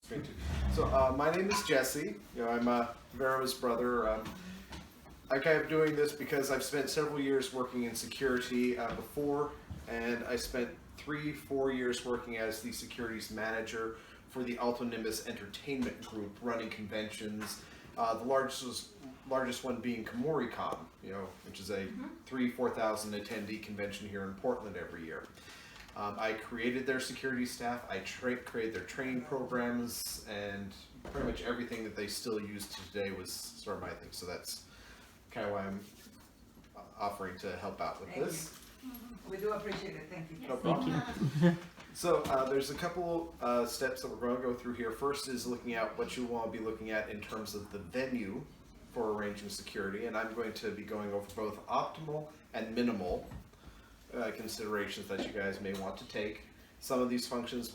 Great. So my name is Jesse. I'm Vera's brother. I kind of doing this because I've spent several years working in security before, and I spent 3-4 years working as the securities manager for the Alto Nimbus Entertainment Group, running conventions. The largest one being KomoriCon, which is a 3,000-4,000 attendee convention here in Portland every year. I created their security staff, I created their training programs, and pretty much everything that they still use to today was sort of my thing. So that's kind of why I'm offering to help out with this. We do appreciate it. Thank you. No problem. So there's a couple steps that we're going to go through here. First is looking at what you want to be looking at in terms of the venue for arranging security, and I'm going to be going over both optimal and minimal considerations that you guys may want to take. Some of these functions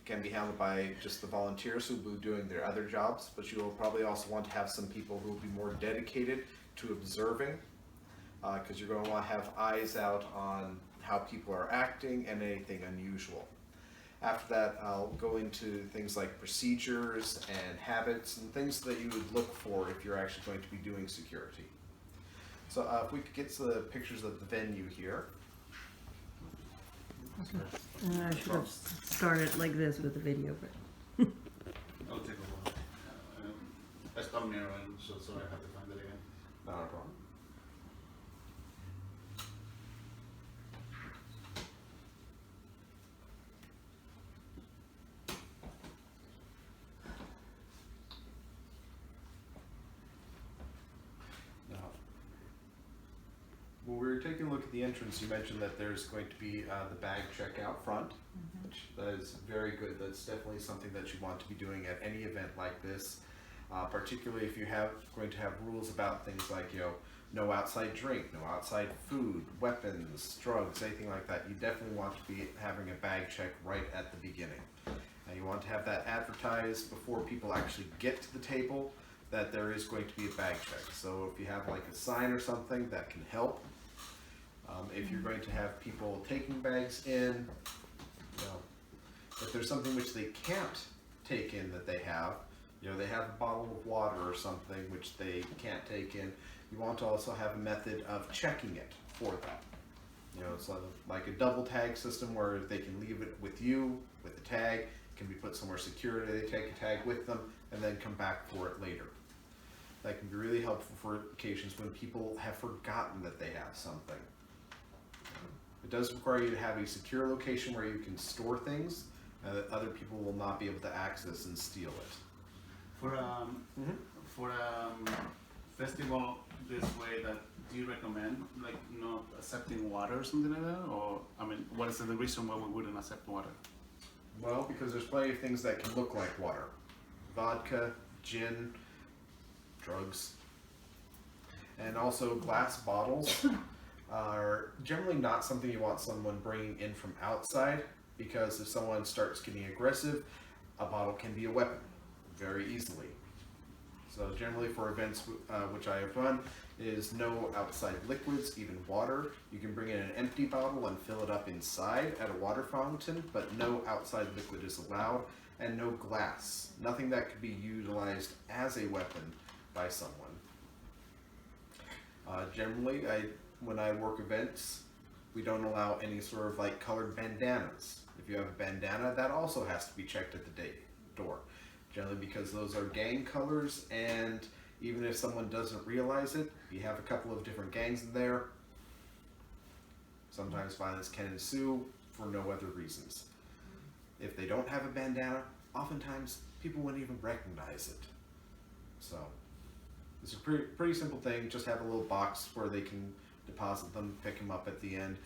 can be handled by just the volunteers who will be doing their other jobs, but you will probably also want to have some people who will be more dedicated to observing, because you're going to want to have eyes out on how people are acting and anything unusual. After that, I'll go into things like procedures and habits and things that you would look for if you're actually going to be doing security. So if we could get to the pictures of the venue here. Okay. I should have started like this with the video, but I'll take a while. I stopped mirroring, so I have to find it again. Not a problem. Now, when we were taking a look at the entrance, you mentioned that there's going to be the bag check out front, which that is very good. That's definitely something that you want to be doing at any event like this, particularly if you're going to have rules about things like, no outside drink, no outside food, weapons, drugs, anything like that. You definitely want to be having a bag check right at the beginning. And you want to have that advertised before people actually get to the table, that there is going to be a bag check. So if you have like a sign or something, that can help. If you're going to have people taking bags in, if there's something which they can't take in that they have a bottle of water or something which they can't take in, you want to also have a method of checking it for them. It's like a double tag system where they can leave it with you, with the tag, it can be put somewhere secure, they take a tag with them, and then come back for it later. That can be really helpful for occasions when people have forgotten that they have something. It does require you to have a secure location where you can store things that other people will not be able to access and steal it. For festival this way, do you recommend like not accepting water or something like that? Or what is the reason why we wouldn't accept water? Well, because there's plenty of things that can look like water. Vodka, gin, drugs, and also glass bottles are generally not something you want someone bringing in from outside, because if someone starts getting aggressive, a bottle can be a weapon very easily. So generally for events which I have run is no outside liquids, even water. You can bring in an empty bottle and fill it up inside at a water fountain, but no outside liquid is allowed, and no glass. Nothing that could be utilized as a weapon by someone. Generally, when I work events, we don't allow any sort of like colored bandanas. If you have a bandana, that also has to be checked at the door. Generally because those are gang colors, and even if someone doesn't realize it, you have a couple of different gangs in there, sometimes violence can ensue for no other reasons. If they don't have a bandana, oftentimes people wouldn't even recognize it. So it's a pretty simple thing. Just have a little box where they can deposit them, pick them up at the end.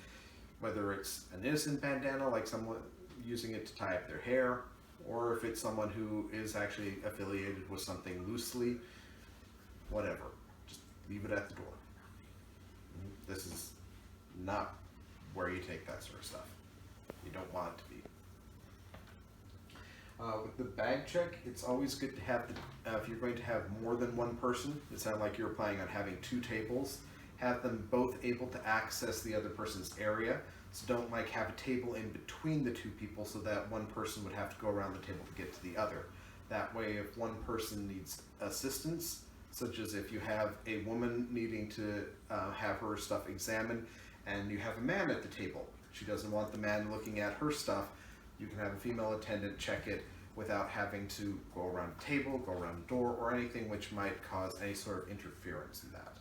Whether it's an innocent bandana, like someone using it to tie up their hair, or if it's someone who is actually affiliated with something loosely, whatever. Just leave it at the door. This is not where you take that sort of stuff. You don't want it to be. With the bag check, it's always good to have, if you're going to have more than one person, it sounded like you were planning on having 2 tables, have them both able to access the other person's area. So don't have a table in between the 2 people so that one person would have to go around the table to get to the other. That way, if one person needs assistance, such as if you have a woman needing to have her stuff examined, and you have a man at the table, she doesn't want the man looking at her stuff, you can have a female attendant check it without having to go around the table, go around the door, or anything which might cause any sort of interference in that.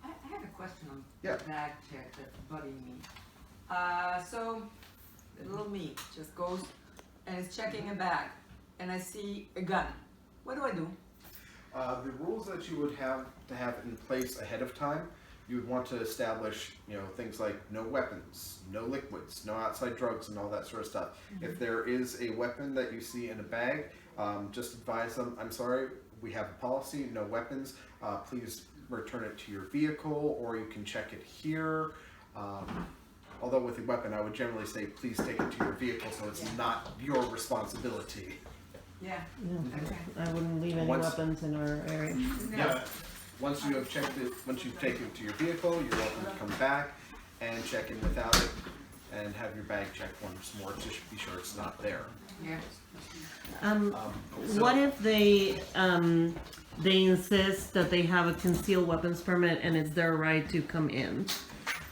I have a question on Yeah. bag check that's bugging me. So the little me just goes and is checking a bag, and I see a gun. What do I do? The rules that you would have to have in place ahead of time, you would want to establish, things like no weapons, no liquids, no outside drugs, and all that sort of stuff. If there is a weapon that you see in a bag, just advise them, I'm sorry, we have a policy, no weapons, please return it to your vehicle, or you can check it here. Although with a weapon, I would generally say, please take it to your vehicle so it's not your responsibility. Yeah. Yeah, Okay. I wouldn't leave any Once- weapons in our area. No. Yeah. Once you have checked it, once you've taken it to your vehicle, you're welcome to come back and check in without it and have your bag checked once more to be sure it's not there. Yeah. What if they insist that they have a concealed weapons permit and it's their right to come in?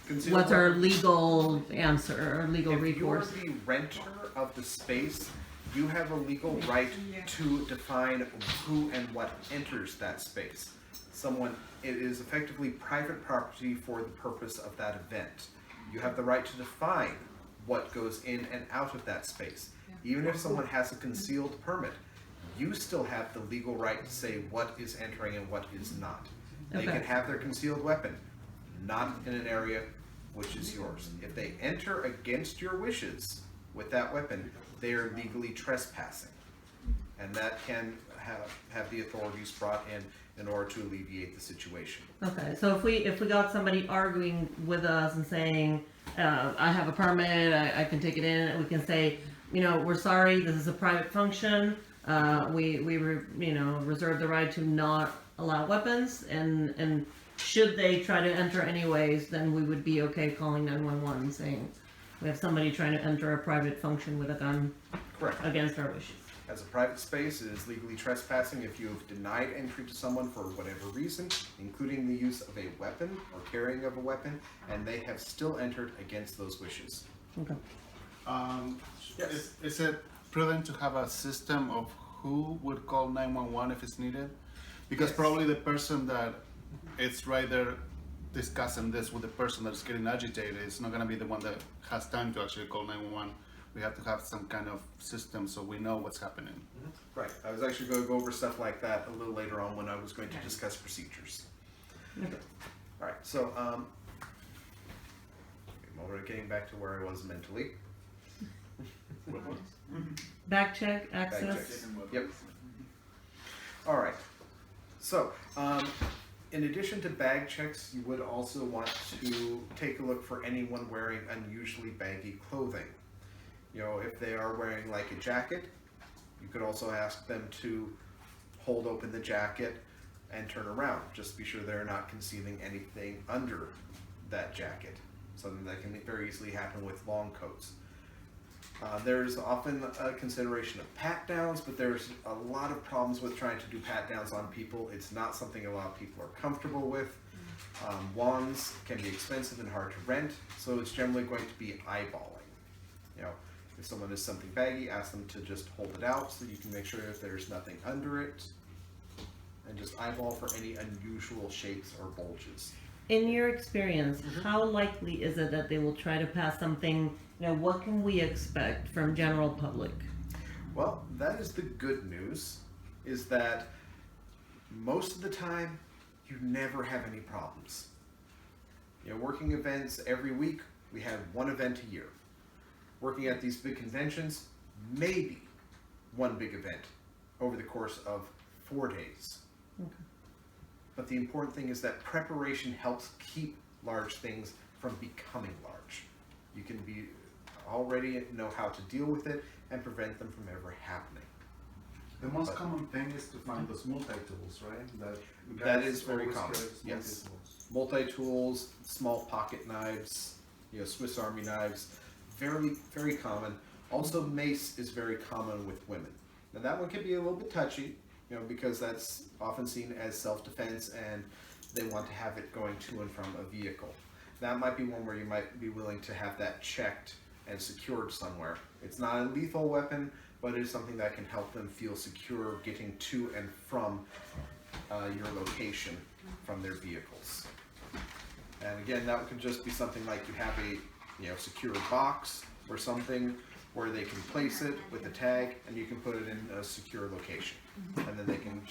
Concealed What's our weapons- legal answer or legal If you're recourse? the renter of the space, you have a legal right to define who and what enters that space. It is effectively private property for the purpose of that event. You have the right to define what goes in and out of that space. Even if someone has a concealed permit, you still have the legal right to say what is entering and what is not. They Okay. can have their concealed weapon, not in an area which is yours. If they enter against your wishes with that weapon, they are legally trespassing. And that can have the authorities brought in order to alleviate the situation. Okay, so if we got somebody arguing with us and saying, I have a permit, I can take it in, and we can say, we're sorry, this is a private function, we reserve the right to not allow weapons, and should they try to enter anyways, then we would be okay calling 911 and saying, we have somebody trying to enter a private function with a gun Correct. against our wishes. As a private space, it is legally trespassing if you have denied entry to someone for whatever reason, including the use of a weapon or carrying of a weapon, and they have still entered against those wishes. Okay. Yes. Is it prudent to have a system of who would call 911 if it's needed? Because Yes. probably the person that it's right there discussing this with the person that's getting agitated is not going to be the one that has time to actually call 911. We have to have some kind of system so we know what's happening. Right. I was actually going to go over stuff like that a little later on when I was going to discuss procedures. Okay. All right. So, we're getting back to where I was mentally. Back check, Bag access. checks. Yep. All right. So, in addition to bag checks, you would also want to take a look for anyone wearing unusually baggy clothing. If they are wearing like a jacket, you could also ask them to hold open the jacket and turn around. Just be sure they're not concealing anything under that jacket. Something that can very easily happen with long coats. There's often a consideration of pat downs, but there's a lot of problems with trying to do pat downs on people. It's not something a lot of people are comfortable with. Wands can be expensive and hard to rent, so it's generally going to be eyeballing. If someone has something baggy, ask them to just hold it out so you can make sure if there's nothing under it, and just eyeball for any unusual shapes or bulges. In your experience, how likely is it that they will try to pass something? What can we expect from general public? Well, that is the good news, is that most of the time, you never have any problems. Working events every week, we have one event a year. Working at these big conventions, maybe one big event over the course of 4 days. Okay. But the important thing is that preparation helps keep large things from becoming large. You can already know how to deal with it and prevent them from ever happening. The most common thing is to find those multi-tools, right? That is very always common, carries yes. multi-tools. Multi-tools, small pocket knives, Swiss Army knives, very, very common. Also, mace is very common with women. Now that one can be a little bit touchy, because that's often seen as self-defense and they want to have it going to and from a vehicle. That might be one where you might be willing to have that checked and secured somewhere. It's not a lethal weapon, but it is something that can help them feel secure getting to and from your location from their vehicles. And again, that could just be something like you have a secure box or something where they can place it with a tag and you can put it in a secure location. And then they can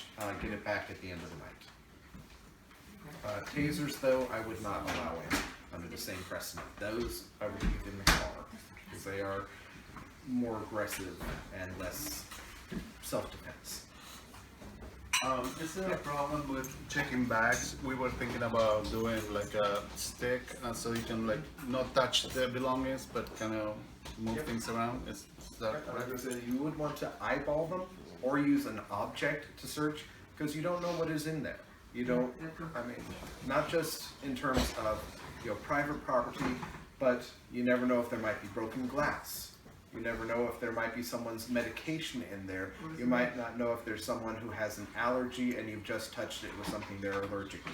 get it back at the end of the night. Tasers, though, I would not allow in under the same precedent. Those I would leave in the car because they are more aggressive and less self-defense. Is there a problem with checking bags? We were thinking about doing like a stick, so you can like not touch the belongings, but kind of move things around. Is that correct? You would want to eyeball them or use an object to search because you don't know what is in there. You don't, not just in terms of private property, but you never know if there might be broken glass. You never know if there might be someone's medication in there. You might not know if there's someone who has an allergy and you've just touched it with something they're allergic to.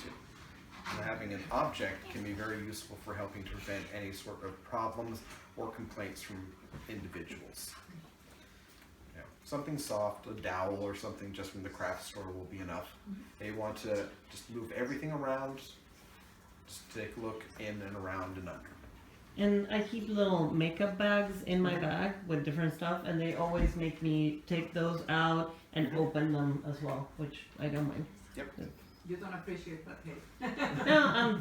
So having an object can be very useful for helping to prevent any sort of problems or complaints from individuals. Something soft, a dowel or something just from the craft store will be enough. They want to just move everything around, just take a look in and around and under. And I keep little makeup bags in my bag with different stuff, and they always make me take those out and open them as well, which I don't mind. Yep. You don't appreciate that, hey? No,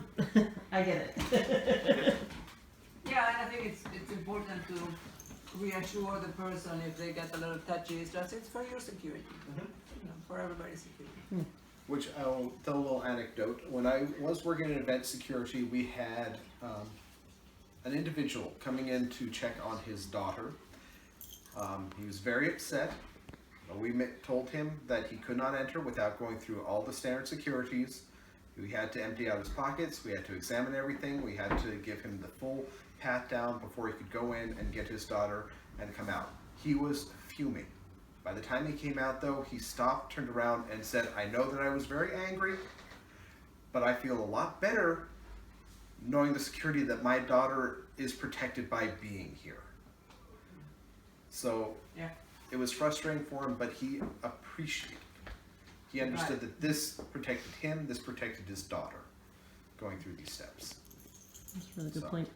I get it. Yeah, and I think it's important to reassure the person if they get a little touchy. It's for your security, for everybody's security. Which I'll tell a little anecdote. When I was working in event security, we had an individual coming in to check on his daughter. He was very upset. We told him that he could not enter without going through all the standard securities. We had to empty out his pockets, we had to examine everything, we had to give him the full pat down before he could go in and get his daughter and come out. He was fuming. By the time he came out though, he stopped, turned around and said, I know that I was very angry, but I feel a lot better knowing the security that my daughter is protected by being here. So Yeah. it was frustrating for him, but he appreciated it. He understood that this protected him, this protected his daughter going through these steps. That's a really good So. point.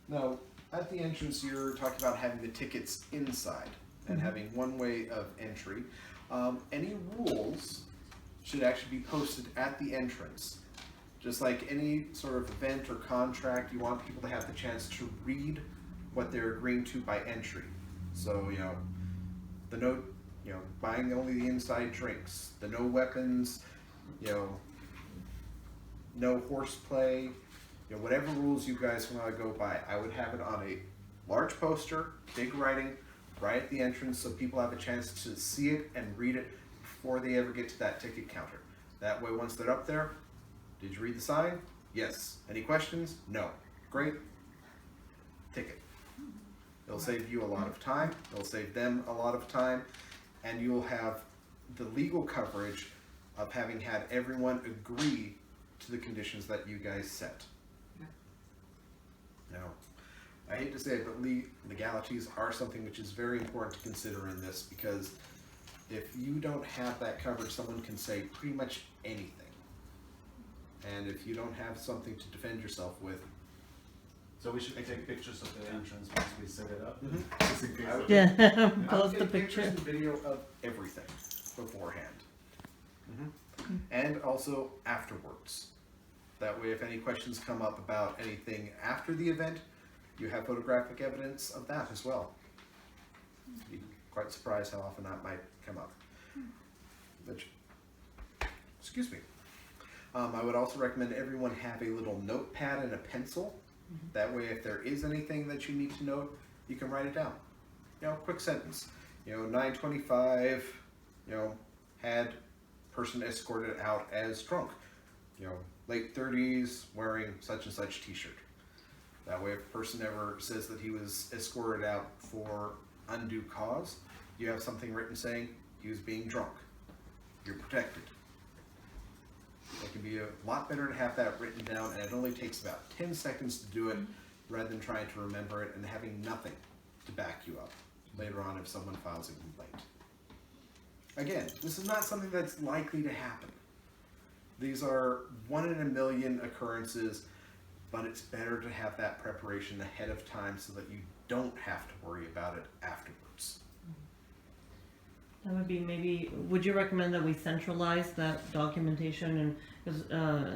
Now, at the entrance, you're talking about having the tickets inside and having one way of entry. Any rules should actually be posted at the entrance. Just like any sort of event or contract, you want people to have the chance to read what they're agreeing to by entry. So, the no, buying only the inside drinks, the no weapons, no horseplay, whatever rules you guys want to go by, I would have it on a large poster, big writing, right at the entrance so people have a chance to see it and read it before they ever get to that ticket counter. That way, once they're up there, did you read the sign? Yes. Any questions? No. Great. Ticket. It'll save you a lot of time, it'll save them a lot of time, and you'll have the legal coverage of having had everyone agree to the conditions that you guys set. Now, I hate to say it, but legalities are something which is very important to consider in this, because if you don't have that coverage, someone can say pretty much anything. And if you don't have something to defend yourself with, So we should take pictures of the entrance once we set it up. Mhm. Just in case. I would- Yeah, I would post the take pictures picture. and video of everything beforehand. And also afterwards. That way, if any questions come up about anything after the event, you have photographic evidence of that as well. You'd be quite surprised how often that might come up. Which, excuse me. I would also recommend everyone have a little notepad and a pencil. That way, if there is anything that you need to note, you can write it down. Quick sentence. 9:25, had person escorted out as drunk. Late 30s, wearing such and such t-shirt. That way, if a person ever says that he was escorted out for undue cause, you have something written saying he was being drunk. You're protected. It can be a lot better to have that written down, and it only takes about 10 seconds to do it rather than trying to remember it and having nothing to back you up later on if someone files a complaint. Again, this is not something that's likely to happen. These are 1 in a million occurrences, but it's better to have that preparation ahead of time so that you don't have to worry about it afterwards. That would be maybe, would you recommend that we centralize that documentation? And because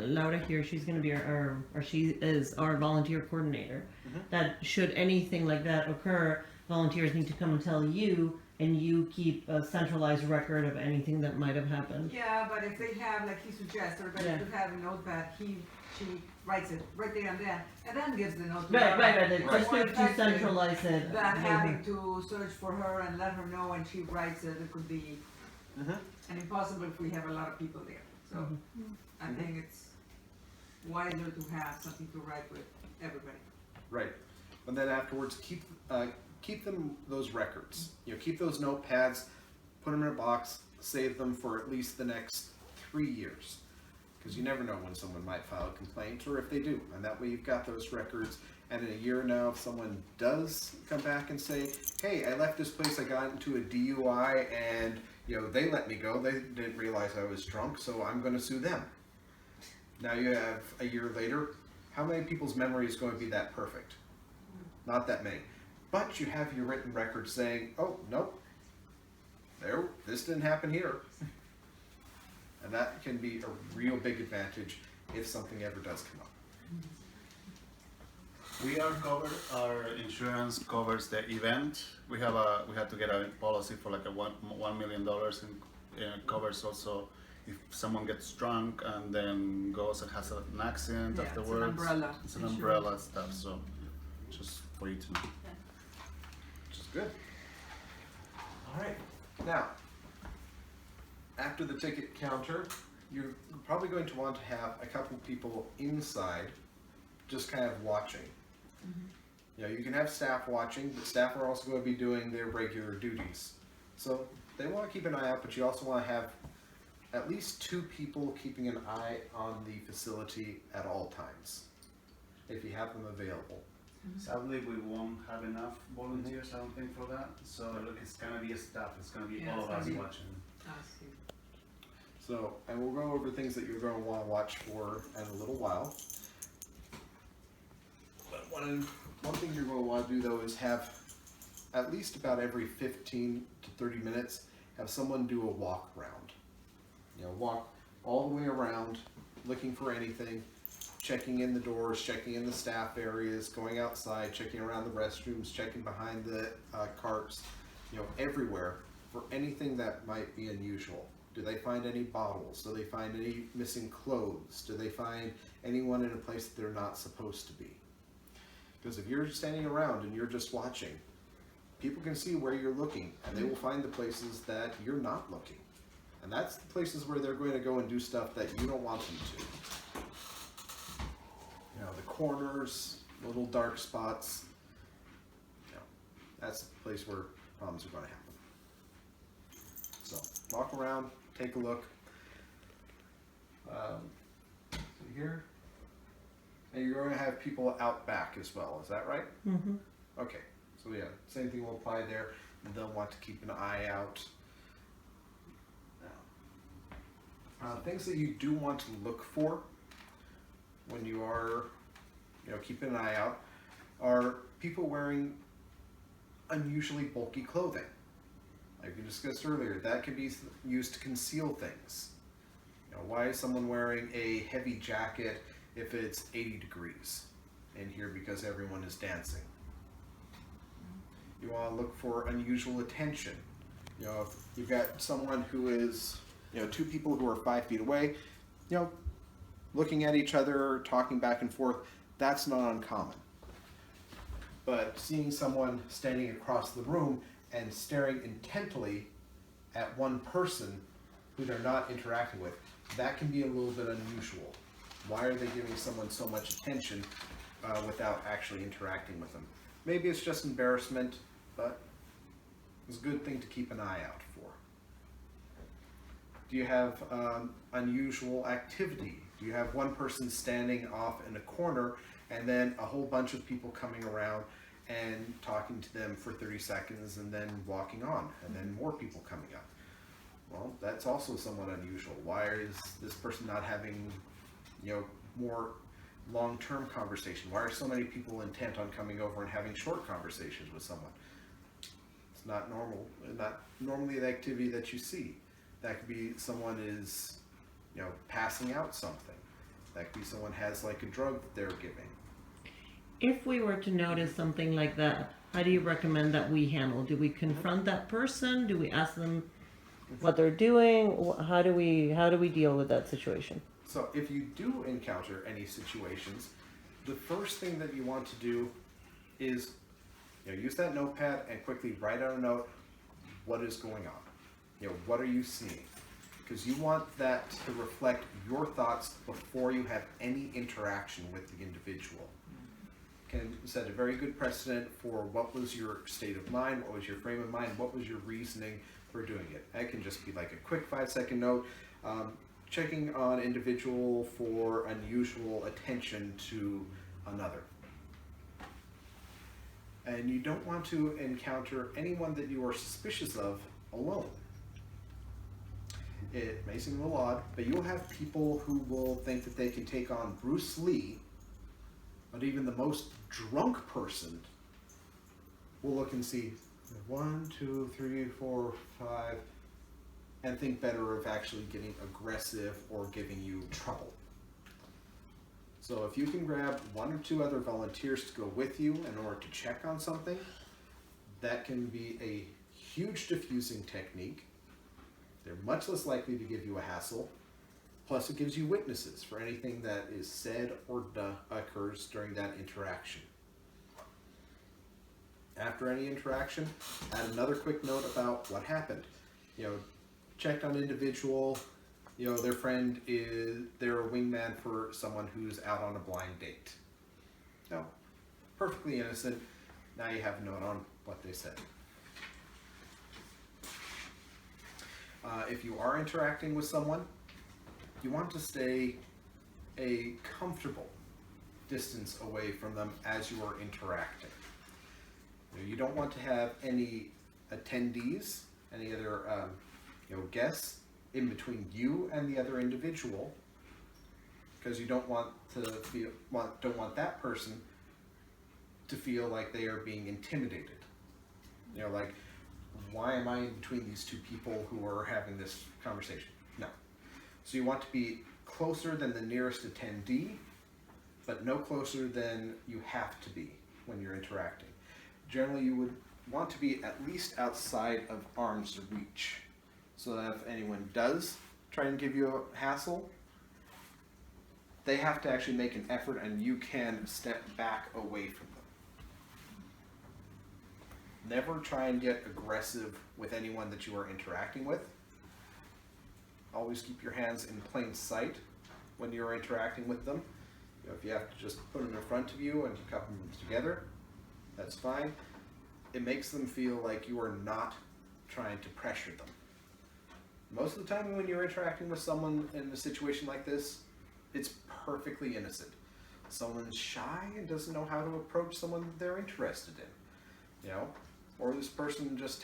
Laura here, she's going to be or she is our volunteer coordinator. That should anything like that occur, volunteers need to come and tell you, and you keep a centralized record of anything that might have happened. Yeah, but if they have, like he suggests, everybody Yeah. to have a notepad, she writes it right there and then gives the notepad. Right. Just More to effective centralize it. than having to search for her and let her know when she writes it. It could be an impossible if we have a lot of people there. So I think it's wiser to have something to write with everybody. Right, and then afterwards, keep them those records. Keep those notepads, put them in a box, save them for at least the next 3 years, because you never know when someone might file a complaint, or if they do, and that way you've got those records. And in a year now, if someone does come back and say, "Hey, I left this place, I got into a DUI, and they let me go. They didn't realize I was drunk, so I'm going to sue them." Now you have a year later. How many people's memory is going to be that perfect? Not that many. But you have your written record saying, "Oh, nope, this didn't happen here." And that can be a real big advantage if something ever does come up. We are covered. Our insurance covers the event. We had to get a policy for like $1 million, and it covers also if someone gets drunk and then goes and has an accident Yeah, afterwards. it's an umbrella. It's an umbrella stuff. So just for you to know. Which is good. All right. Now, after the ticket counter, you're probably going to want to have a couple people inside just kind of watching. You can have staff watching, but staff are also going to be doing their regular duties. So they want to keep an eye out, but you also want to have at least 2 people keeping an eye on the facility at all times, if you have them available. Sadly, we won't have enough volunteers, I don't think, for that. So look, it's gonna be a staff. It's gonna be Yeah, all it's of us gonna be- watching. So, and we'll go over things that you're going to want to watch for in a little while. But one thing you're going to want to do though is have at least about every 15 to 30 minutes, have someone do a walk around. Walk all the way around, looking for anything, checking in the doors, checking in the staff areas, going outside, checking around the restrooms, checking behind the carts, everywhere for anything that might be unusual. Do they find any bottles? Do they find any missing clothes? Do they find anyone in a place that they're not supposed to be? Because if you're standing around and you're just watching, people can see where you're looking, and they will find the places that you're not looking. And that's the places where they're going to go and do stuff that you don't want them to. The corners, little dark spots, that's the place where problems are going to happen. So walk around, take a look. So here, and you're going to have people out back as well. Is that right? Mm-hmm. Okay. So yeah, same thing will apply there. And they'll want to keep an eye out. Things that you do want to look for when you are, keeping an eye out, are people wearing unusually bulky clothing. Like we discussed earlier, that can be used to conceal things. Why is someone wearing a heavy jacket if it's 80 degrees in here because everyone is dancing? You want to look for unusual attention. If you've got someone who is, 2 people who are 5 feet away, looking at each other, talking back and forth, that's not uncommon. But seeing someone standing across the room and staring intently at one person who they're not interacting with, that can be a little bit unusual. Why are they giving someone so much attention without actually interacting with them? Maybe it's just embarrassment, but is a good thing to keep an eye out for. Do you have unusual activity? Do you have one person standing off in a corner and then a whole bunch of people coming around and talking to them for 30 seconds and then walking on, and then more people coming up? Well, that's also somewhat unusual. Why is this person not having, more long-term conversation? Why are so many people intent on coming over and having short conversations with someone? It's not normal, not normally the activity that you see. That could be someone is, passing out something. That could be someone has like a drug that they're giving. If we were to notice something like that, how do you recommend that we handle? Do we confront that person? Do we ask them what they're doing? How do we deal with that situation? So if you do encounter any situations, the first thing that you want to do is, use that notepad and quickly write out a note. What is going on? What are you seeing? Because you want that to reflect your thoughts before you have any interaction with the individual. Can set a very good precedent for what was your state of mind, what was your frame of mind, what was your reasoning for doing it. That can just be like a quick 5-second note, checking on individual for unusual attention to another. And you don't want to encounter anyone that you are suspicious of alone. It may seem a little odd, but you'll have people who will think that they can take on Bruce Lee, but even the most drunk person will look and see 1, 2, 3, 4, 5, and think better of actually getting aggressive or giving you trouble. So if you can grab 1 or 2 other volunteers to go with you in order to check on something, that can be a huge diffusing technique. They're much less likely to give you a hassle. Plus, it gives you witnesses for anything that is said or occurs during that interaction. After any interaction, add another quick note about what happened. Checked on individual. Their friend they're a wingman for someone who's out on a blind date. Perfectly innocent. Now you have a note on what they said. If you are interacting with someone, you want to stay a comfortable distance away from them as you are interacting. You don't want to have any attendees, any other guests in between you and the other individual, because you don't want that person to feel like they are being intimidated. Like, why am I in between these two people who are having this conversation? No. So you want to be closer than the nearest attendee, but no closer than you have to be when you're interacting. Generally, you would want to be at least outside of arm's reach, so that if anyone does try and give you a hassle, they have to actually make an effort and you can step back away from them. Never try and get aggressive with anyone that you are interacting with. Always keep your hands in plain sight when you're interacting with them. If you have to just put them in front of you and cup them together, that's fine. It makes them feel like you are not trying to pressure them. Most of the time when you're interacting with someone in a situation like this, it's perfectly innocent. Someone's shy and doesn't know how to approach someone they're interested in. Or this person just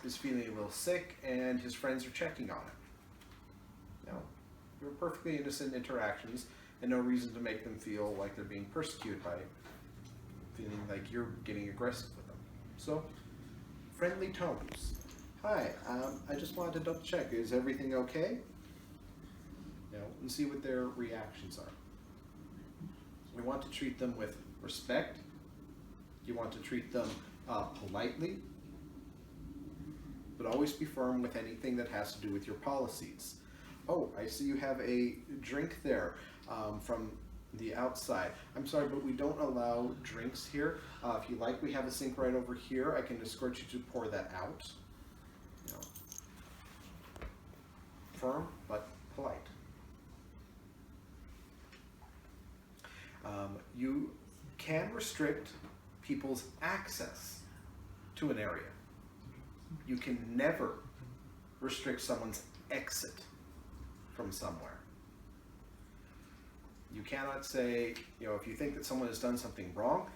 is feeling a little sick and his friends are checking on him. They're perfectly innocent interactions and no reason to make them feel like they're being persecuted by feeling like you're getting aggressive with them. So, friendly tones. Hi, I just wanted to double check, is everything okay? And see what their reactions are. We want to treat them with respect. You want to treat them politely, but always be firm with anything that has to do with your policies. Oh, I see you have a drink there from the outside. I'm sorry, but we don't allow drinks here. If you like, we have a sink right over here. I can escort you to pour that out. Firm, but polite. You can restrict people's access to an area. You can never restrict someone's exit from somewhere. You cannot say, you know, if you think that someone has done something wrong,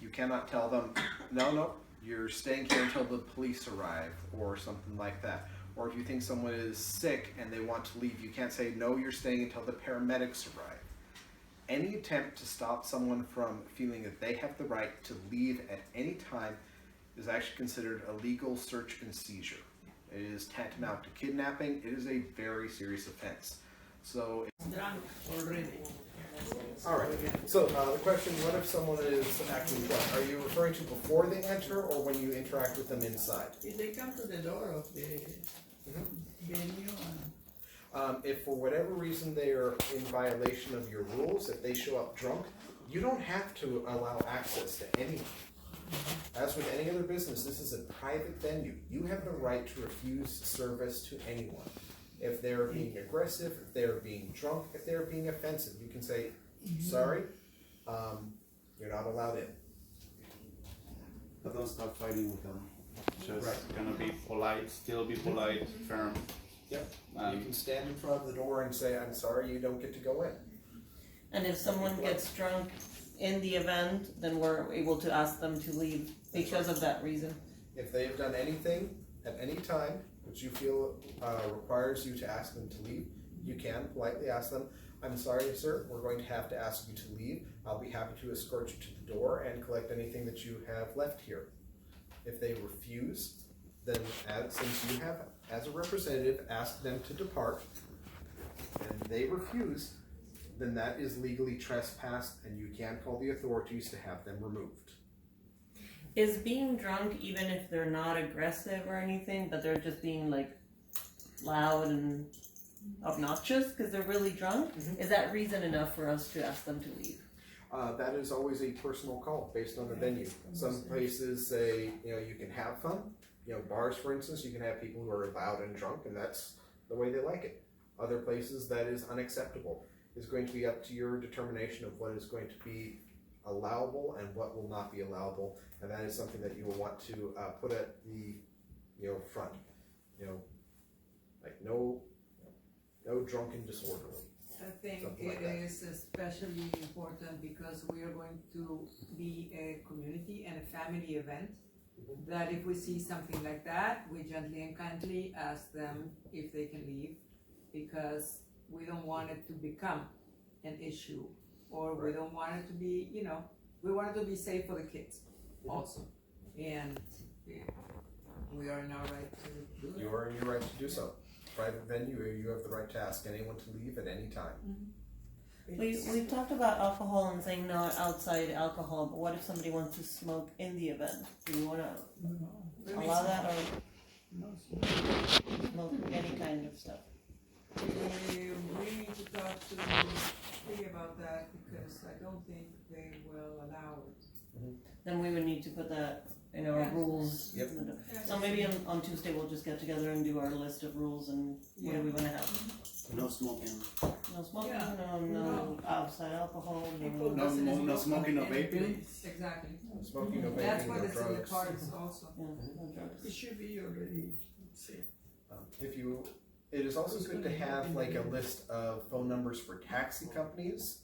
you cannot tell them, no, you're staying here until the police arrive, or something like that. Or if you think someone is sick and they want to leave, you can't say, no, you're staying until the paramedics arrive. Any attempt to stop someone from feeling that they have the right to leave at any time is actually considered a legal search and seizure. It is tantamount to kidnapping. It is a very serious offense. So, Drunk already. all right. So the question: what if someone is acting drunk? Are you referring to before they enter, or when you interact with them inside? If they come to the door of the venue If for whatever reason they are in violation of your rules, if they show up drunk, you don't have to allow access to anyone. As with any other business, this is a private venue. You have the right to refuse service to anyone. If they're being aggressive, if they're being drunk, if they're being offensive, you can say, sorry, you're not allowed in. But don't start fighting with them. Just Right. gonna be polite, still be polite, firm. Yep. You can stand in front of the door and say, I'm sorry, you don't get to go in. And if someone gets drunk in the event, then we're able to ask them to leave because of that reason. If they have done anything at any time which you feel requires you to ask them to leave, you can politely ask them, I'm sorry, sir, we're going to have to ask you to leave. I'll be happy to escort you to the door and collect anything that you have left here. If they refuse, then since you have, as a representative, asked them to depart, and they refuse, then that is legally trespassed, and you can call the authorities to have them removed. Is being drunk, even if they're not aggressive or anything, but they're just being like loud and obnoxious because they're really drunk, is that reason enough for us to ask them to leave? That is always a personal call based on the venue. Some places say, you can have fun. Bars, for instance, you can have people who are loud and drunk, and that's the way they like it. Other places, that is unacceptable. It's going to be up to your determination of what is going to be allowable and what will not be allowable, and that is something that you will want to put at the front. Like no drunken disorderly. I think Something like it that. is especially important because we are going to be a community and a family event. That if we see something like that, we gently and kindly ask them if they can leave, because we don't want it to become an issue, or we don't want it to be, we want it to be safe for the kids also. And we are in our right to do it. You are in your right to do so. Private venue, you have the right to ask anyone to leave at any time. We've talked about alcohol and saying no outside alcohol, but what if somebody wants to smoke in the event? Do you want to allow that, or smoke any kind of stuff? We need to talk to Lee about that, because I don't think they will allow it. Then we would need to put that in our Yeah. rules. Yep. So maybe on Tuesday we'll just get together and do our list of rules and what do we want to have? No smoking. No smoking, Yeah. no No. outside alcohol, People no, doesn't no smoke smoking, no any vaping? place. Exactly. Smoking, no That's vaping, what no it's in the drugs. cards also. no drugs. it should be already safe. It is also good to have like a list of phone numbers for taxi companies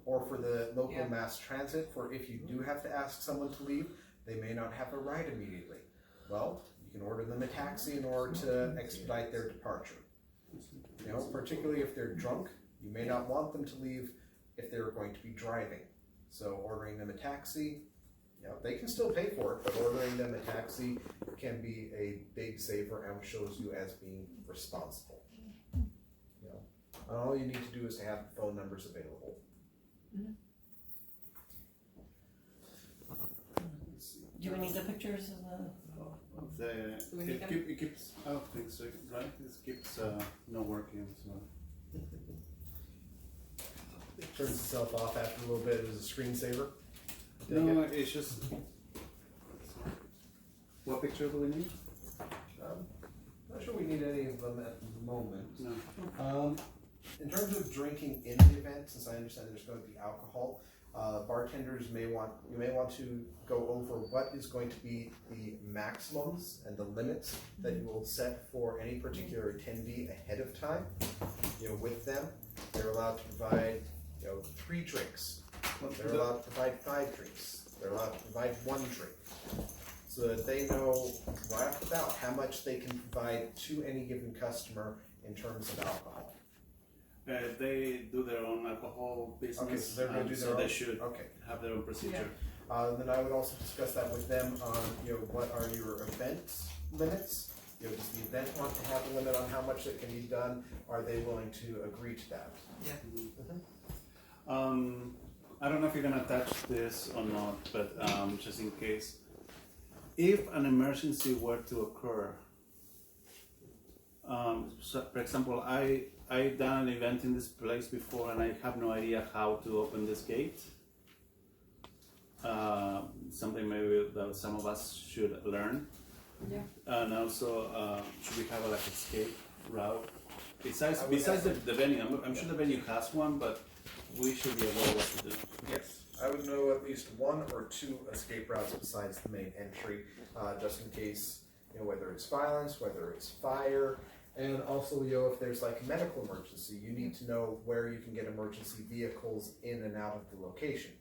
or for the local Yeah. mass transit, for if you do have to ask someone to leave, they may not have a ride immediately. Well, you can order them a taxi in order to expedite their departure. Particularly if they're drunk, you may not want them to leave if they're going to be driving. So ordering them a taxi, they can still pay for it, but ordering them a taxi can be a big saver and shows you as being responsible. And all you need to do is to have phone numbers available. Do we need the pictures of the? Do we need It keeps, I don't think so, right? It keeps not working, so. It turns itself off after a little bit as a screensaver. No, it's just. What picture do we need? Not sure we need any of them at the moment. No. In terms of drinking in the event, since I understand there's going to be alcohol, Bartenders you may want to go over what is going to be the maximums and the limits that you will set for any particular attendee ahead of time. With them, they're allowed to provide 3 drinks. They're allowed to provide 5 drinks. They're allowed to provide 1 drink, so that they know right off the bat how much they can provide to any given customer in terms of alcohol. They do their own alcohol business, Okay, so they're going to do their own. they should Okay. have their own procedure. Then I would also discuss that with them on, what are your event limits? Does the event want to have a limit on how much that can be done? Are they willing to agree to that? Yeah. I don't know if you're gonna touch this or not, but just in case, if an emergency were to occur, so for example, I've done an event in this place before and I have no idea how to open this gate. Something maybe that some of us should learn. Yeah. And also, should we have like escape route? Besides the venue, I'm sure the venue has one, but we should be aware what to do. Yes, I would know at least 1 or 2 escape routes besides the main entry, just in case, whether it's violence, whether it's fire, and also, if there's like a medical emergency, you need to know where you can get emergency vehicles in and out of the location.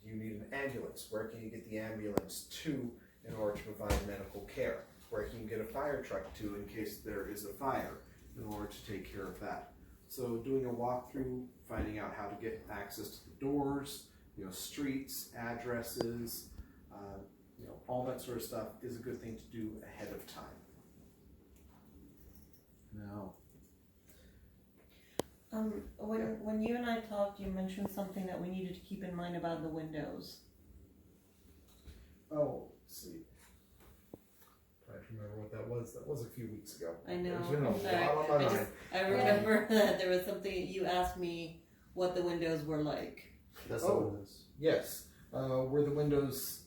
Do you need an ambulance? Where can you get the ambulance to in order to provide medical care? Where can you get a fire truck to in case there is a fire in order to take care of that? So doing a walkthrough, finding out how to get access to the doors, streets, addresses, all that sort of stuff is a good thing to do ahead of time. Now, When you and I talked, you mentioned something that we needed to keep in mind about the windows. let's see. Trying to remember what that was. That was a few weeks ago. I know. There's been a I'm sorry. lot on my mind. I remember that there was something you asked me what the windows were like. That's Oh. the windows. Yes, were the windows,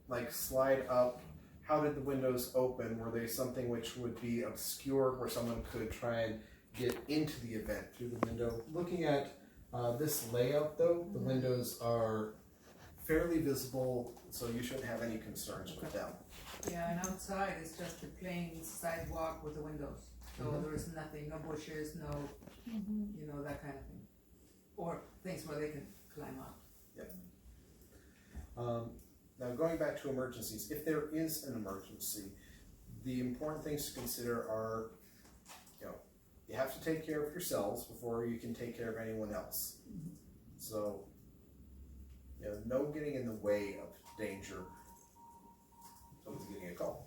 like slide up? How did the windows open? Were they something which would be obscured where someone could try and get into the event through the window? Looking at this layout though, the windows are fairly visible, so you shouldn't have any concerns with them. Yeah, and outside it's just a plain sidewalk with the windows. So there is nothing, no bushes, no, that kind of thing. Or things where they can climb up. Now going back to emergencies, if there is an emergency, the important things to consider are, you have to take care of yourselves before you can take care of anyone else. So, no getting in the way of danger. Someone's getting a call.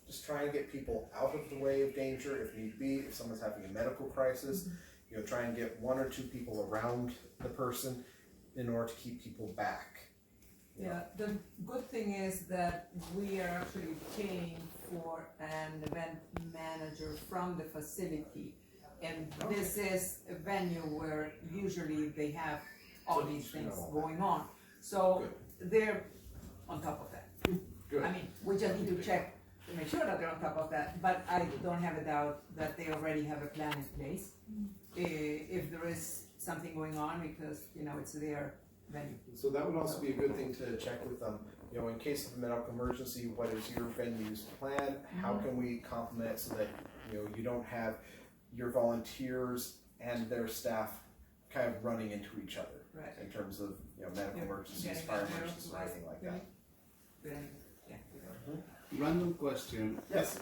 Just try and get people out of the way of danger if need be. If someone's having a medical crisis, try and get 1 or 2 people around the person in order to keep people back. Yeah, the good thing is that we are actually paying for an event manager from the facility. And this is a venue where usually they have all these things going on. So they're on top of that. Good. I mean, we just need to check to make sure that they're on top of that, but I don't have a doubt that they already have a plan in place. If there is something going on, because, it's their venue. So that would also be a good thing to check with them. In case of a medical emergency, what is your venue's plan? How can we complement it so that, you don't have your volunteers and their staff kind of running into each other Right. in terms of, medical emergencies, Getting fire out there, emergencies, or anything like that. Random question. Yes.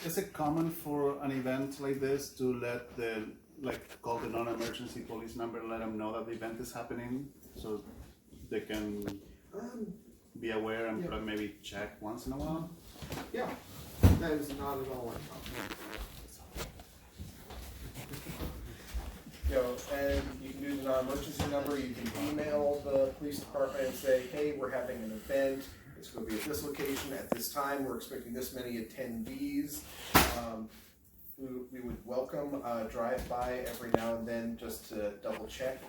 Is it common for an event like this to let call the non-emergency police number, let them know that the event is happening, so they can be aware and maybe check once in a while? Yeah, that is not at all uncommon. And you can do the non-emergency number, you can email the police department and say, hey, we're having an event, it's going to be at this location at this time, we're expecting this many attendees. We would welcome a drive-by every now and then just to double check.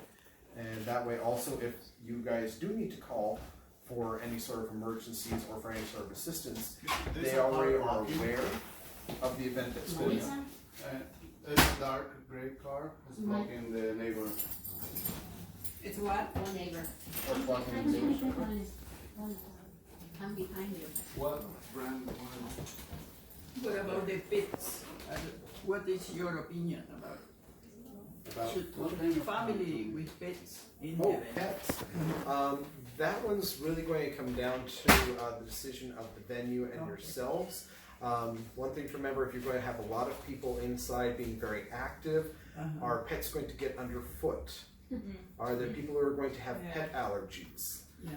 And that way also, if you guys do need to call for any sort of emergencies or for any sort of assistance, they already are aware of the event that's going on. It's a dark gray car. It's blocking the neighbor It's what? One neighbor. Or I'm blocking behind you. neighbors. I'm behind you. What brand was What about the pits? What is your opinion about About should what kind of family with pets in the Oh, event? pets. That one's really going to come down to the decision of the venue and Okay. yourselves. One thing to remember, if you're going to have a lot of people inside being very active, are pets going to get underfoot? Are there people who are going to have Yeah. pet allergies? Yeah.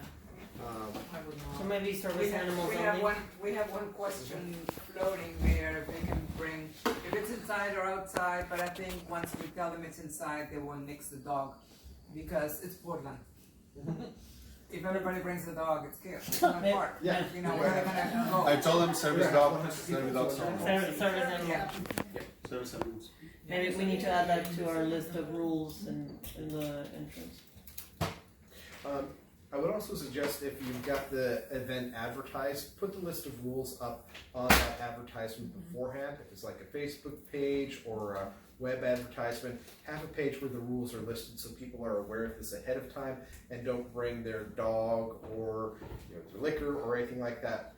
I would know. So maybe service animals only. We have one question floating there, if they can bring, if it's inside or outside, but I think once we tell them it's inside, they won't mix the dog, because it's Portland. If everybody brings the dog, it's chaos, it's not Maybe- park, yeah. you know, where they're gonna go. I told them service Yeah. dog, service dogs only. Service animals. Yeah. Service animals. Maybe we need to add that to our list of rules in the entrance. I would also suggest if you've got the event advertised, put the list of rules up on that advertisement beforehand. If it's like a Facebook page or a web advertisement, have a page where the rules are listed so people are aware of this ahead of time and don't bring their dog or their liquor or anything like that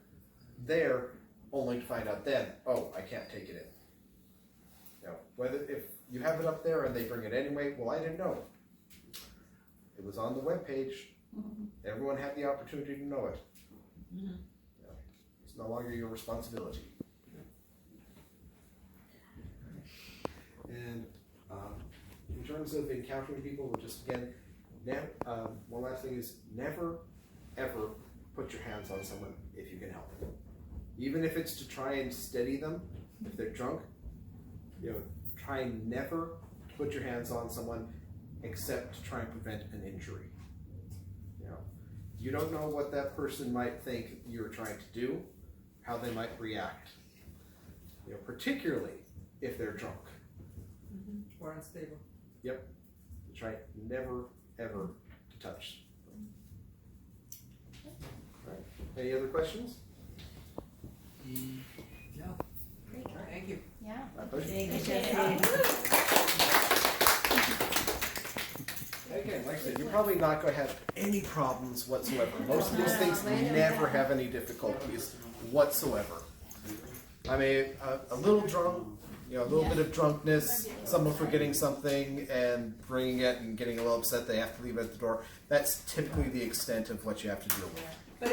there, only to find out then, oh, I can't take it in. Whether if you have it up there and they bring it anyway, well, I didn't know. It was on the web page. Everyone had the opportunity to know it. It's no longer your responsibility. And in terms of encountering people, we'll just again, one last thing is never, ever put your hands on someone if you can help it. Even if it's to try and steady them, if they're drunk, try and never put your hands on someone except to try and prevent an injury. You don't know what that person might think you're trying to do, how they might react. Particularly if they're drunk. Or unstable. Yep. Try never, ever to touch. All right. Any other questions? No. Thank you. Yeah. My pleasure. Again, like I said, you're probably not going to have any problems whatsoever. Most of these things never have any difficulties whatsoever. I mean, a little drunk, a little bit of drunkenness, someone forgetting something and bringing it and getting a little upset, they have to leave it at the door. That's typically the extent of what you have to deal with. But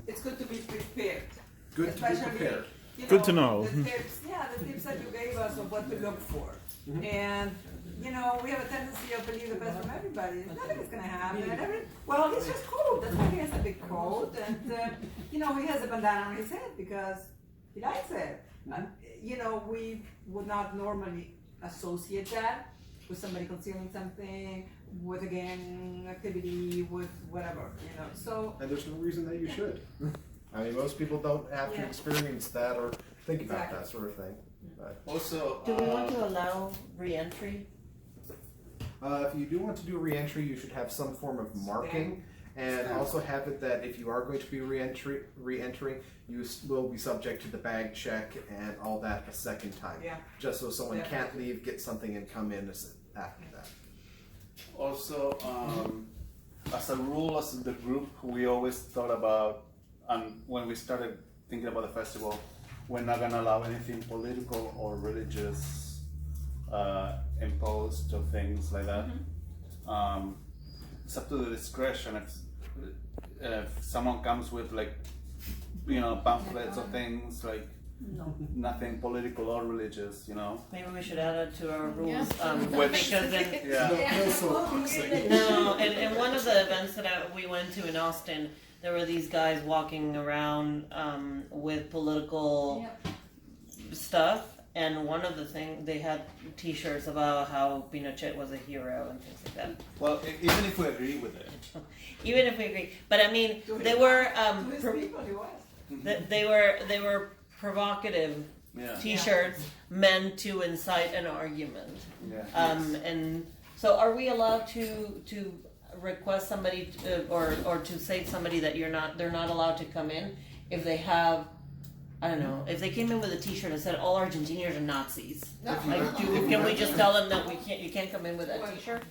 it's good to be prepared. Good to be Especially, prepared. Good to know. The tips, the tips that you gave us of what to look for. And, we have a tendency of believe the best from everybody. Nothing's going to happen. Well, he's just cold. That's why he has a big coat. And, he has a bandana on his head because he likes it. We would not normally associate that with somebody concealing something, with a gang activity, with whatever, So, And there's no reason that you should. I mean, most people don't have to experience that or think about that sort of thing. But, Also, Do we want to allow re-entry? if you do want to do re-entry, you should have some form of marking, and also have it that if you are going to be re-entering, you will be subject to the bag check and all that a second time. Yeah. Just so someone can't leave, get something, and come in after that. Also, as a rule, as the group, we always thought about, and when we started thinking about the festival, we're not gonna allow anything political or religious imposed or things like that. It's up to the discretion. If someone comes with pamphlets or things like nothing political or religious, Maybe we should add it to our rules. Which- Because then, no, and one of the events that we went to in Austin, there were these guys walking around with political stuff, and one of the things, they had t-shirts about how Pinochet was a hero and things like that. Well, even if we agree with it. Even if we agree, but I mean, they were to his people, he was. they were provocative Yeah. t-shirts meant to incite an argument. Yeah. And so are we allowed to request somebody or to say to somebody that they're not allowed to come in if they have a don't know, if they came in with a T-shirt that said all Argentinians are Nazis, No. like, can we just tell them that you can't come in with that T-shirt?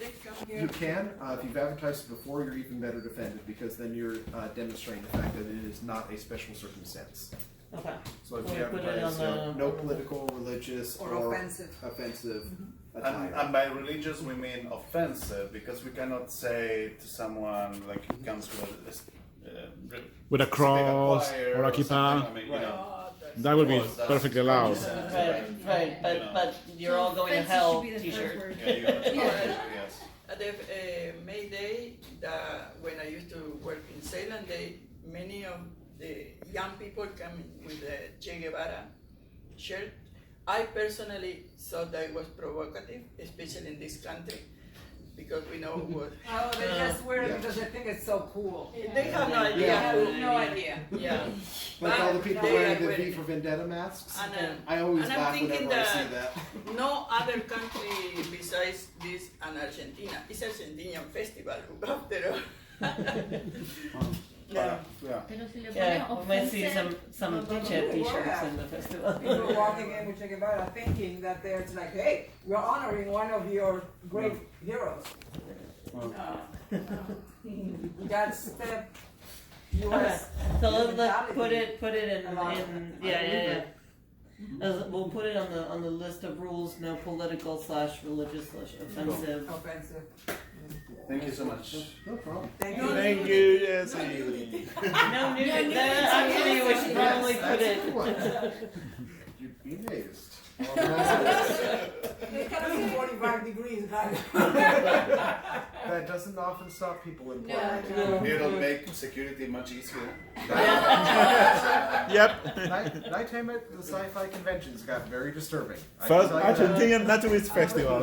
You can, if you've advertised it before, you're even better defended, because then you're demonstrating the fact that it is not a special circumstance. Okay. So if Well, you put it advertise, on the- no political, religious, Or offensive. attire. And by religious we mean offensive, because we cannot say to someone like who comes With a cross choir or a something, kippah. I mean, you know, That would be Well, that's- perfectly allowed. Right, but you're all going to Offensive hell should be the first T-shirt. word. yeah, you have to yes. At the May Day, when I used to work in Ceylon, many of the young people come with the Che Guevara shirt. I personally thought that it was provocative, especially in this country, because we know what. Oh, they just wear it because they think it's so cool. They have no idea. They have no idea. Yeah. Like all the people They wearing are the wearing- V for Vendetta masks. And, I always and I'm laugh thinking whenever I see that that. no other country besides this and Argentina. It's Argentinian festival after all. Yeah. Yeah. Pero si le Yeah, pones we might see offensive, some no, no, no. teacher T-shirts in the festival. People walking in with Che Guevara thinking that they're like, hey, we're honoring one of your great heroes. That's the Okay, U.S. so let's mentality. put it in Allow- yeah. We'll put it on the list of rules. No political / religious / offensive. Offensive. Thank you so much. No problem. Thank you. Thank you, Jesse. No nudity. Actually, we should probably put it. You'd be amazed. It's kind of 45 degrees, guys. That doesn't often stop people in No. Portland. It'll make security much easier. Yep. Nighttime at the sci-fi conventions got very disturbing. I can First tell you that. Argentinian Naturist Festival.